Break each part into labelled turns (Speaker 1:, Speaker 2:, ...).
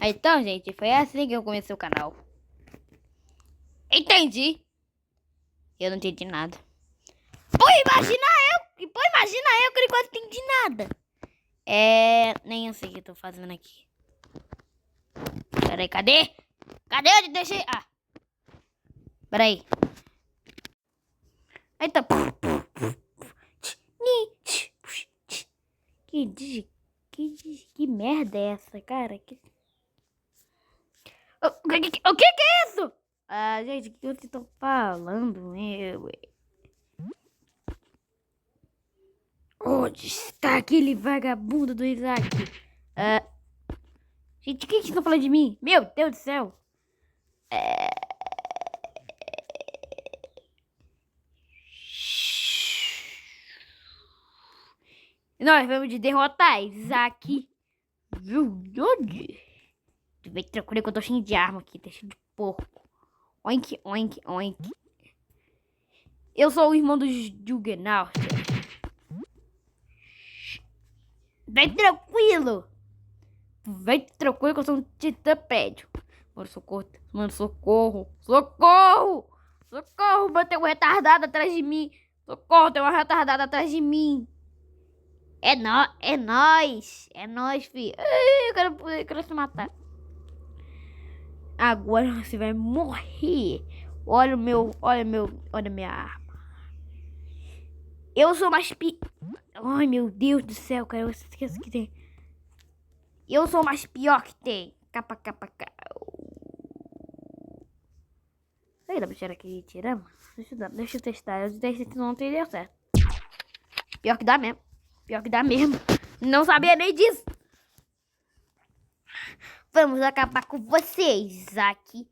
Speaker 1: Então, gente, foi assim que eu comecei o canal. Entendi. Eu não entendi nada. Pô, imagina eu que quase não entendi nada. Nem eu sei o que eu tô fazendo aqui. Peraí, cadê? Cadê onde deixei? Ah. Peraí. Eita. Que merda é essa, cara? O que é isso? Ah, gente, o que vocês estão falando, meu? Onde está aquele vagabundo do Isaac? Gente, o que vocês estão falando de mim? Meu Deus do céu. Nós vamos de derrotar Isaac. Verdade. Vem tranquilo que eu tô cheio de arma aqui, tá cheio de porco. Oink, oink, oink. Eu sou o irmão do Juggernaut. Vem tranquilo. Vem tranquilo que eu sou um titãpédio. Mano, socorro. Mano, socorro. Socorro. Socorro, mano, tem um retardado atrás de mim. Socorro, tem uma retardada atrás de mim. É nóis. É nóis, filho. Eu quero se matar. Agora você vai morrer. Olha a minha arma. Eu sou mais Ai, meu Deus do céu, cara. Eu esqueço que tem. Eu sou o mais pior que tem. Capa. Aí dá pra tirar aqui. Tiramos? Deixa eu testar. Eu testei se não deu certo. Pior que dá mesmo. Não sabia nem disso. Vamos acabar com vocês, Isaac.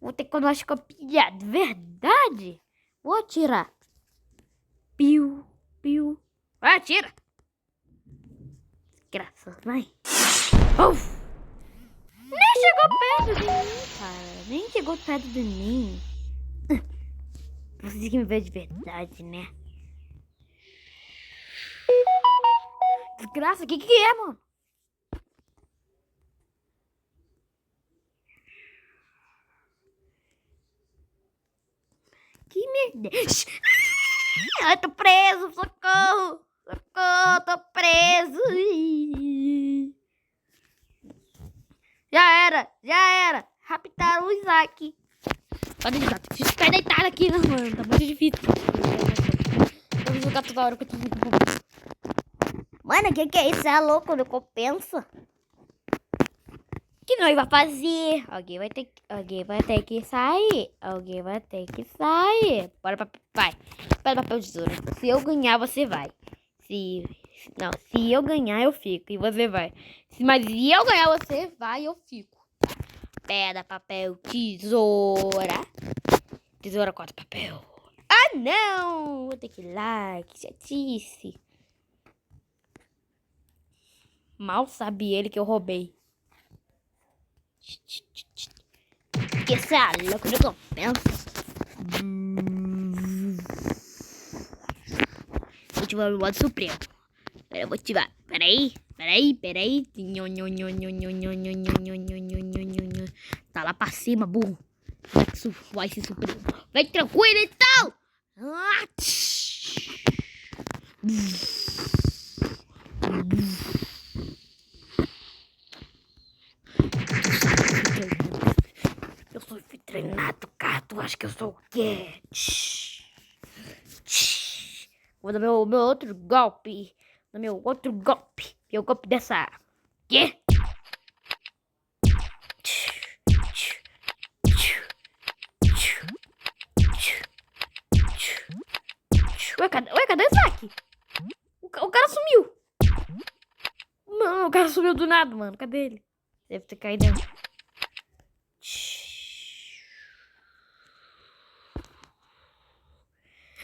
Speaker 1: Vou ter que nós copiado. Verdade? Vou atirar. Piu. Atira. Graças, vai. Uf. Nem chegou perto de mim, cara. Nem chegou perto de mim. Você que me vê de verdade, né? Desgraça, o que é, mano? Que merda. Eu tô preso, socorro. Socorro, tô preso. Já era. Raptaram o Isaac. Pode deixar, ficar deitado aqui, não, mano. Tá muito difícil. Eu vou jogar toda hora que eu tô muito bom. Mano, que é isso? É louco, não compensa. O que nós vai fazer? Alguém vai ter que sair. Bora, vai. Pega papel de tesoura. Se eu ganhar, você vai. Se eu ganhar, eu fico. E você vai. Mas se eu ganhar, você vai e eu fico. Pedra, papel, tesoura. Tesoura, corta papel. Ah, não! Vou ter que ir lá. Que chatice. Mal sabe ele que eu roubei. Que esse é louco, não compensa. Vou ativar o modo supremo. Eu vou ativar. Peraí. Tá lá pra cima, burro. Vai ser supremo. Vem tranquilo, então. Eu sou treinado, cara. Tu acha que eu sou o quê? Vou dar meu outro golpe. É o golpe dessa. Quê? Ué, cadê o Isaac? O cara sumiu. Mano, o cara sumiu do nada, mano. Cadê ele? Deve ter caído dentro.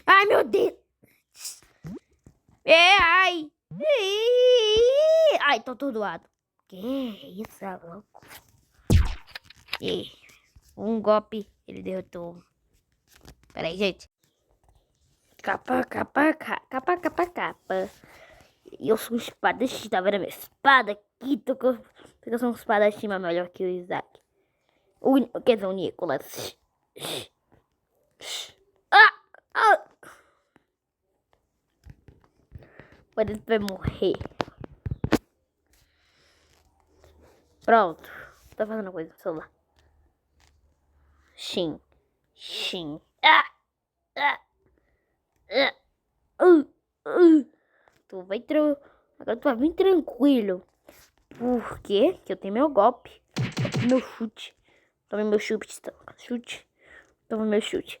Speaker 1: Ai, meu Deus. Ai. Ai, tô atordoado. Que isso, é louco. Um golpe, ele derrotou. Pera aí, gente. Capa. Eu sou espadachim, tá vendo a minha espada aqui? Tô Porque eu sou um espadachim melhor que o Isaac. Quer dizer, o Nicolas. Ah! Mas ele vai morrer. Pronto. Tá fazendo coisa no celular. Shin. Agora tu vai vir tranquilo. Por quê? Que eu tenho meu golpe. Meu chute. Toma meu chute. Toma meu chute.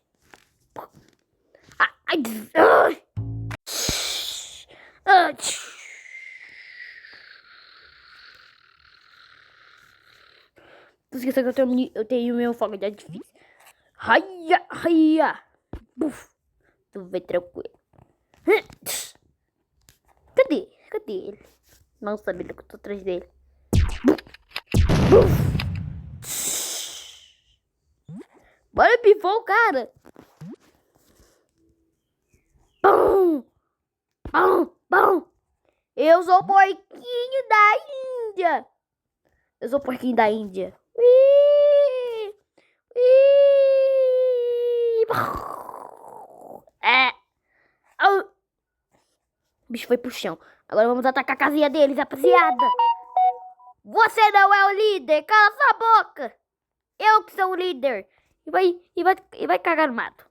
Speaker 1: Tu esqueceu que eu tenho meu fogo de artifício. Raia. Buf. Tu vai tranquilo. Cadê ele? Não sabe que eu tô atrás dele. Bora pifou, cara. Bom. Eu sou o porquinho da Índia. O bicho foi pro chão. Agora vamos atacar a casinha deles, rapaziada. Você não é o líder. Cala sua boca. Eu que sou o líder. E vai cagar no mato.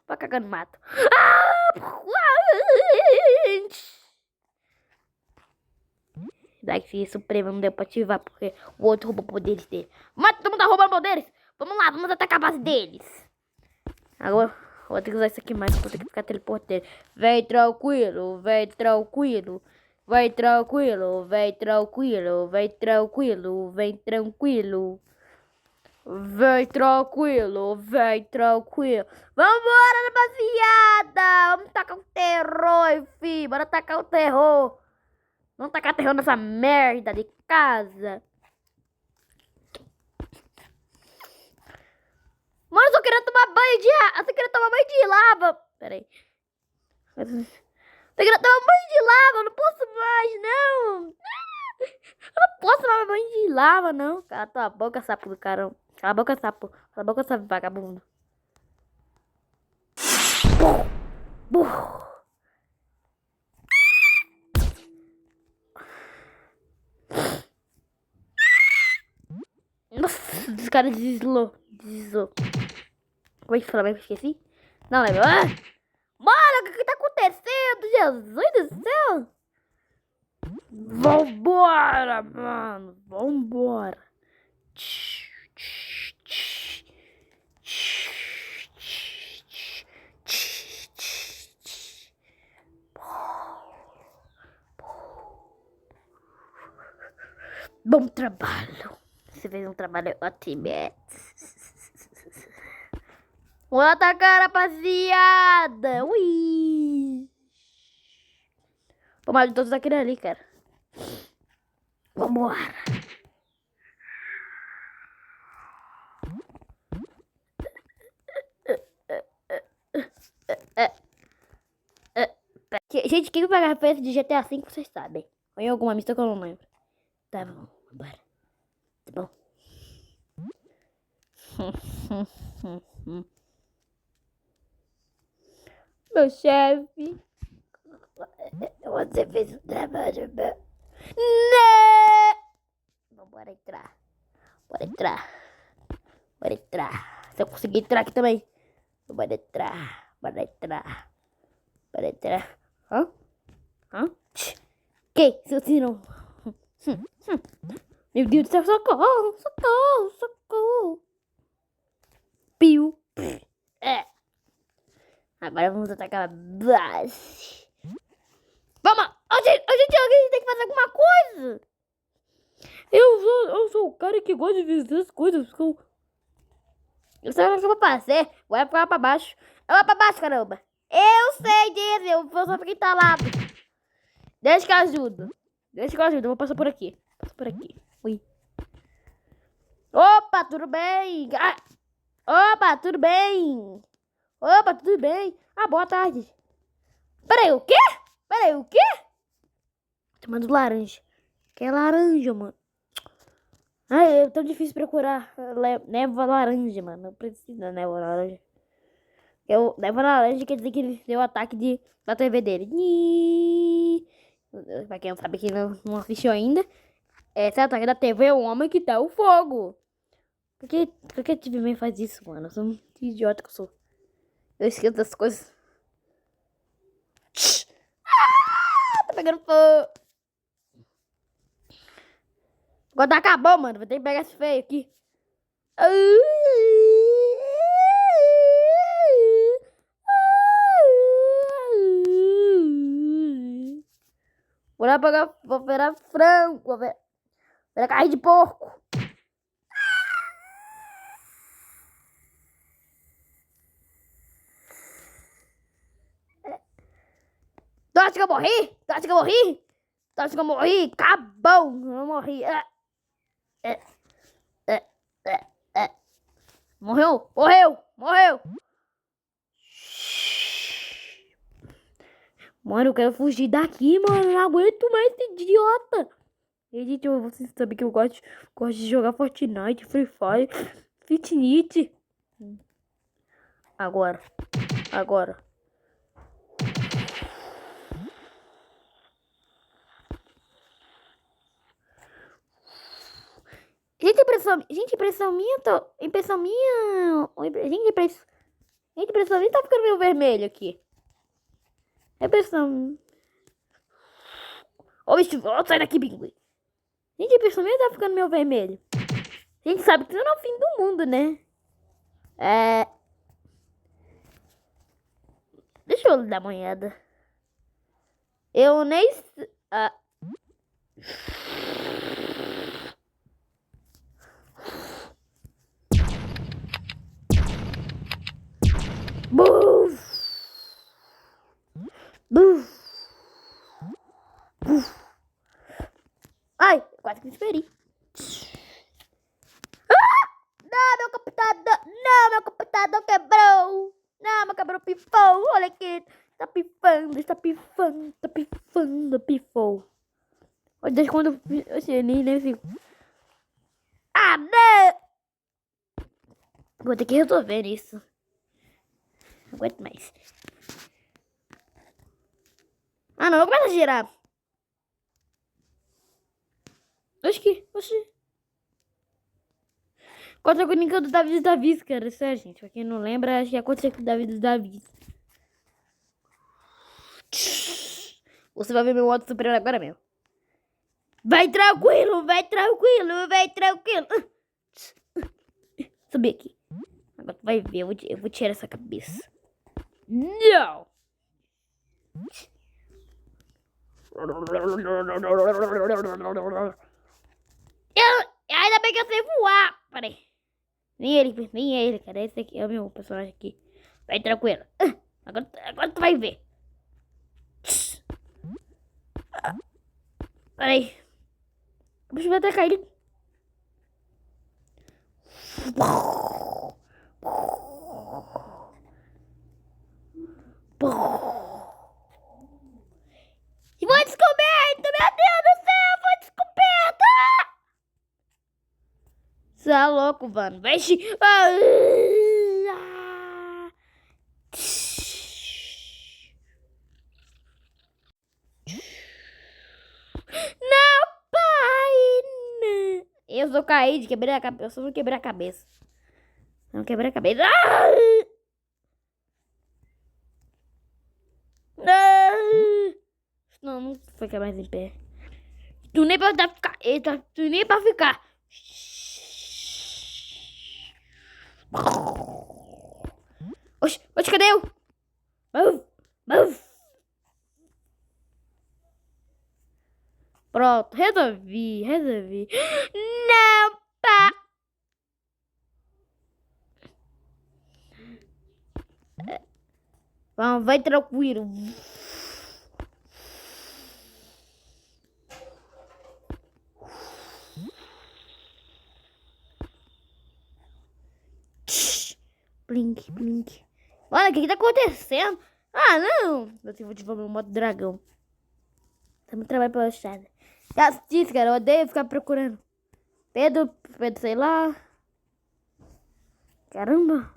Speaker 1: Daqui Supremo não deu pra ativar porque o outro roubou poderes dele. Mas todo mundo tá roubando poderes. Vamos lá, vamos atacar a base deles. Agora vou ter que usar isso aqui mais. Vou ter que ficar teleportando. Vem tranquilo. Vem tranquilo. Vambora, rapaziada. Vamos tacar o terror, filho. Bora tacar o terror. Vamos tacar terror nessa merda de casa. Mano, eu só queria tomar banho de água. Eu só queria tomar banho de lava. Pera aí. Eu queria tomar banho de lava. Eu não posso mais, não. Eu não posso tomar banho de lava, não. Cala tua boca, sapo do caramba. Cala a boca, sapo. Cala a boca, sapo vagabundo. Nossa, esse cara deslizou. Como é que fala? Eu esqueci? Não lembro. Mano, o que tá acontecendo? Jesus do céu. Vambora, mano. Vambora. Bom trabalho. Você fez um trabalho ótimo. Vou atacar, rapaziada. Ui. Pô, mas todos daquele ali, cara. Vambora. Gente, quem vai pagar preço de GTA V, vocês sabem. Ou em alguma missão que eu não lembro. Tá bom, bora. Tá bom. Meu chefe. Você fez um trabalho bom. Não! Bora entrar. Se eu conseguir entrar aqui também. Bora entrar. Hã? Que? Se não... Meu Deus do céu, socorro. Piu. Agora vamos atacar a base. Vamos! Alguém tem que fazer alguma coisa. Eu sou o cara que gosta de fazer as coisas. Eu sei o que eu vou fazer. Vai ficar pra baixo. Eu vou pra baixo, caramba. Eu sei disso. Eu só fiquei entalado. Deixa que eu ajudo. Eu vou passar por aqui. Ui. Opa, tudo bem? Opa, tudo bem? Ah, boa tarde. Peraí, o quê? Tomando laranja. Que é laranja, mano. Ai, é tão difícil procurar névoa laranja, mano. Não precisa da névoa laranja. Névoa laranja quer dizer que ele deu o ataque da TV dele. Pra quem não sabe, que não assistiu ainda, esse ataque da TV é o homem que dá o fogo. Por que a TV faz isso, mano? Eu sou um idiota que eu sou. Eu esqueço das coisas. Tá pegando fogo. Agora tá acabou, mano. Vou ter que pegar esse feio aqui. Vou lá pegar. Vou virar frango. Vou virar carne de porco. Tu acha que eu morri? Tu acha que eu morri? Tu acha que eu morri? Acabou. Eu morri. Morreu? Morreu! Morreu! Mano, eu quero fugir daqui, mano. Eu não aguento mais esse idiota. E, gente, vocês sabem que eu gosto de jogar Fortnite, Free Fire, Fortnite. Agora. Gente, impressão minha, impressão minha, impressão minha tá ficando meio vermelho aqui. Impressão. Ô, bicho, sai daqui, pinguim. Gente, impressão minha tá ficando meio vermelho. A gente sabe que isso não é o fim do mundo, né? Deixa eu dar uma olhada. Eu nem... Buf! Buf! Buf! Ai, quase que me feri. Não, meu computador! Não, meu computador quebrou! Não, meu quebrou, pifou! Olha aqui! Tá pifando, pifou. Desde quando eu nem fico. Ah, não! Vou ter que resolver isso. Não aguento mais. Ah, não, começa a girar. Oxi. Aconteceu com o Nintendo do Davis, cara. Sério, gente. Pra quem não lembra, acho que aconteceu com o Davis. Você vai ver meu modo superior agora mesmo. Vai tranquilo. Subir aqui. Agora tu vai ver, eu vou tirar essa cabeça. Não! Ainda bem que eu sei voar. Peraí. Nem ele, cara. Esse aqui é o meu personagem aqui. Vai tranquilo. Agora tu vai ver. Peraí. O bicho vai até cair. Foi descoberto! Meu Deus do céu! Foi descoberto! Você é louco, mano. Vixe! Não, pai! Não. Eu sou caído, quebrei a cabeça. Eu só não quebrei a cabeça. Não quebrei a cabeça. Não foi quebrar mais em pé. Tu nem pra ficar. Eita, tu nem pra ficar. Oxe, cadê eu? Move. Pronto, resolvi. Não, pá. Vamos, vai tranquilo. Blink. Olha, o que tá acontecendo? Ah, não. Eu vou desenvolver um modo dragão. Tá muito trabalho pela estrada. Justiça, cara. Eu odeio ficar procurando. Pedro, sei lá. Caramba.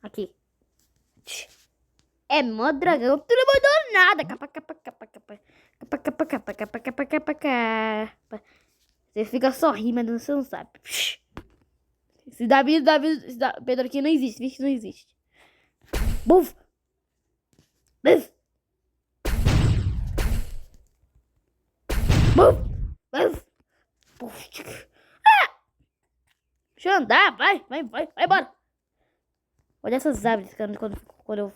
Speaker 1: Aqui. É mó dragão. Tu não mandou nada. Capa, capa, capa, capa. Capa, capa, capa, capa, capa, capa, capa. Você fica só rindo, mas você não sabe. Esse Pedro aqui não existe. Vixe, não existe. Buf. Buf. Buf. Buf. Buf. Ah! Deixa eu andar. Vai embora. Olha essas árvores quando eu...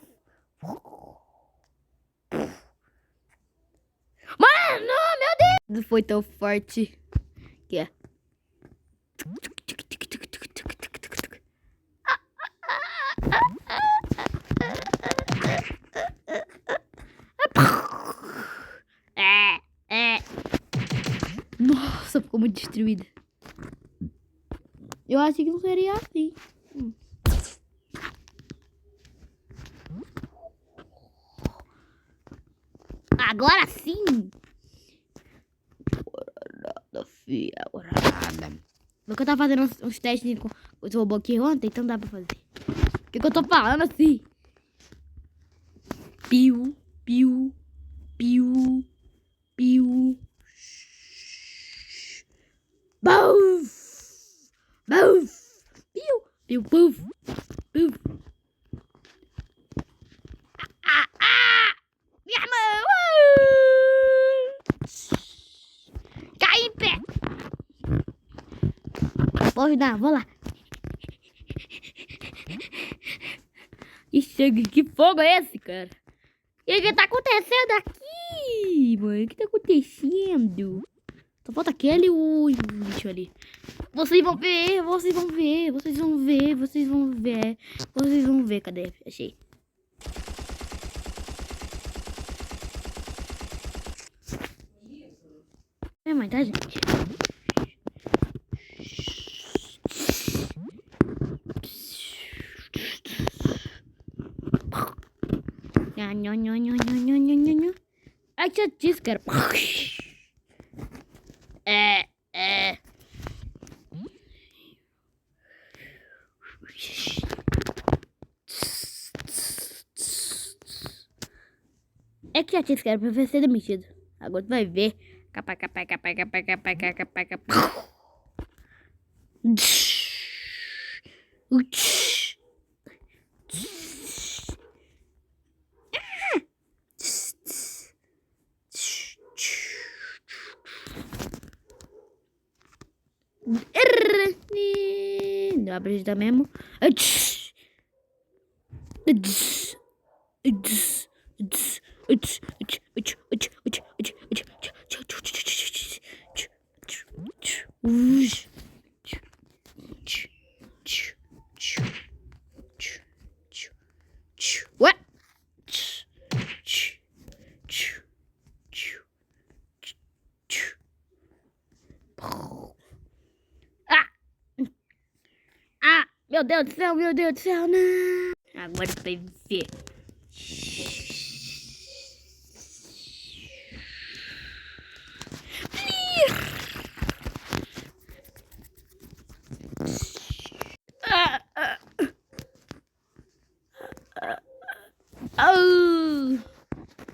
Speaker 1: Mano, meu Deus! Não foi tão forte. Que é. Nossa, ficou muito destruída. Eu achei que não seria assim. Agora sim! Agora nada, filha. Agora nada. Porque eu tava fazendo uns testes com os robôs aqui ontem, então dá pra fazer. O que eu tô falando assim? Piu, piu, piu, piu. Buf, buf, piu, piu, buf, buf. Minha mão! Cai em pé! Vou ajudar, vou lá. Ixi, que fogo é esse, cara? E o que tá acontecendo aqui, mano? O que tá acontecendo? Só falta aquele o bicho ali. Vocês vão ver, vocês vão ver, vocês vão ver, vocês vão ver. Vocês vão ver, cadê? Achei. É, mas tá, gente? Ai, que chatice, cara. É que chatice, cara, pra você ser demitido. Agora tu vai ver. Capa, capa, capa, capa, capa, capa, capa. Não abre de dar mesmo. What? Ah, meu Deus do céu, não. Agora tu vai ver.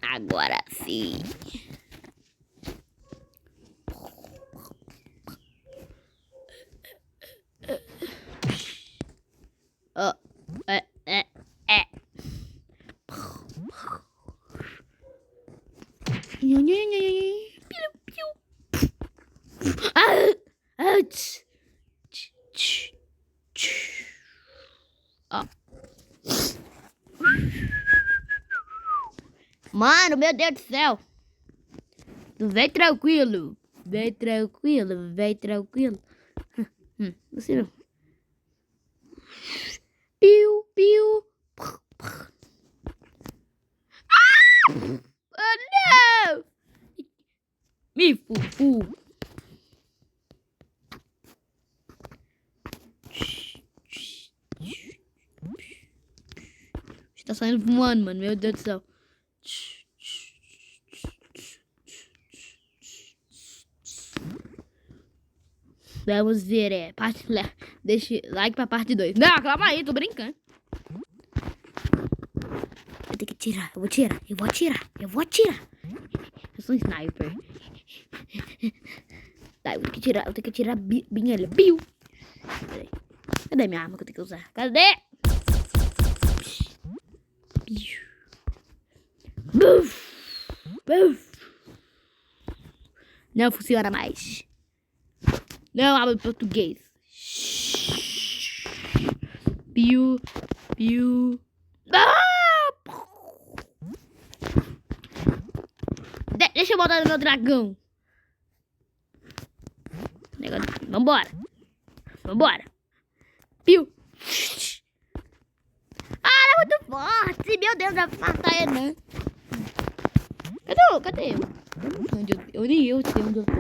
Speaker 1: Agora sim. Mano, meu Deus do céu. Vem tranquilo. Vem tranquilo, vem tranquilo. Você não. Piu, piu. Ah! Oh, não! Me fufu. Você tá saindo voando, mano. Meu Deus do céu. Vamos ver, deixa like pra parte 2. Não, calma aí, tô brincando. Eu tenho que tirar, eu vou atirar. Eu sou um sniper. Tá, eu tenho que tirar bem ele. Piu! Peraí. Cadê minha arma que eu tenho que usar? Cadê? Buf! Buf! Não funciona mais. Não hablo português. Piu! Piu! Deixa eu botar no meu dragão. Vambora. Piu. Ah, é muito forte. Meu Deus, vai matar ele, né? Cadê eu? Eu nem eu sei onde eu tô.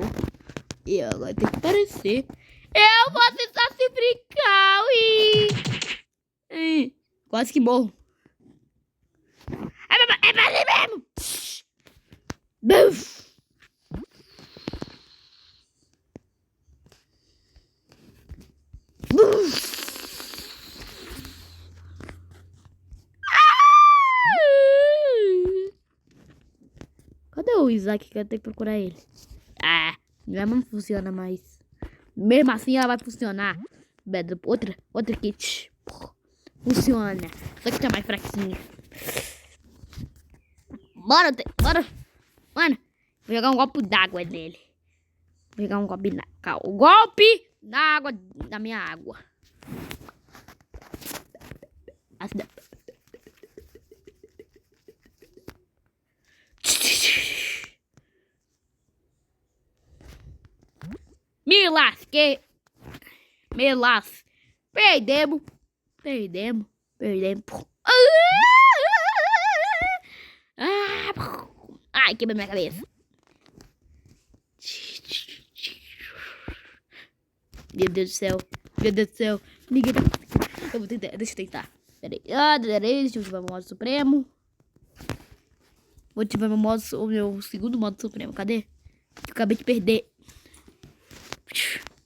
Speaker 1: E agora tem que aparecer. Eu vou tentar se brincar. Quase que morro. É pra ali mesmo. Buf. Cadê o Isaac que eu tenho que procurar ele? Ah, minha mão não funciona mais. Mesmo assim ela vai funcionar. Outra kit. Funciona. Só que tá mais fraquinha. Bora. Mano, vou jogar um golpe d'água nele. Vou jogar um golpe na água, na minha água. Me lasquei. Perdemos. Ai, quebrou minha cabeça. Meu Deus do céu. Ninguém tá... Eu vou tentar, deixa eu tentar. Peraí. Deixa eu ativar meu modo supremo. Vou ativar o meu segundo modo supremo. Cadê? Eu acabei de perder.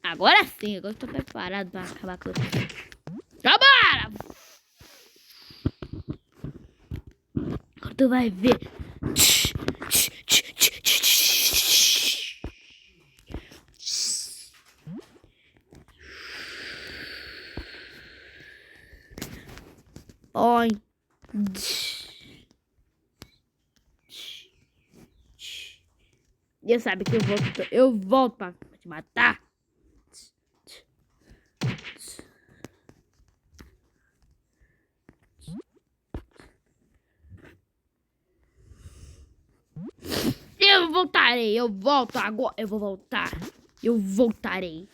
Speaker 1: Agora sim, agora eu tô preparado pra acabar com isso. Vambora! Agora tu vai ver. Oi. Deus sabe que eu volto pra te matar. Eu volto agora. Eu vou voltar. Eu voltarei.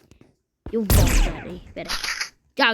Speaker 1: Pera aí.